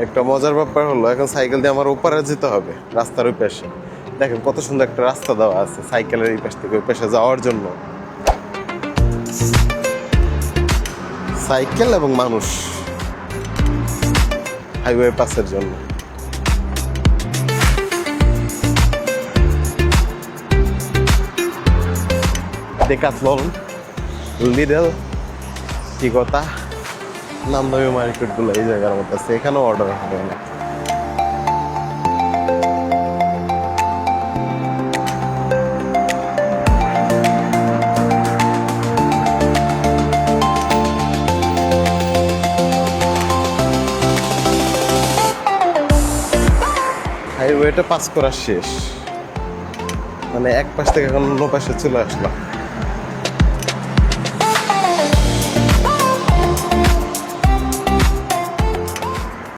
একটা মজার ব্যাপার হলো এখন সাইকেল দিয়ে আমার ওপারে যেতে হবে রাস্তার ওই পাশে। দেখেন কত সুন্দর একটা রাস্তা দেওয়া আছে সাইকেলের এই পাশ থেকে ওই পাশে যাওয়ার জন্য। সাইকেল এবং মানুষ হাইওয়ে পাসের জন্য। ডেকাথলন, লিডল, কি কথা নামদামি মার্কেটগুলো এই জায়গার মধ্যে আছে, এখানেও অর্ডার হবে না। হাইওয়েটা পাস করা শেষ, মানে এক পাশ থেকে এখন অন্য পাশে চলে আসলাম।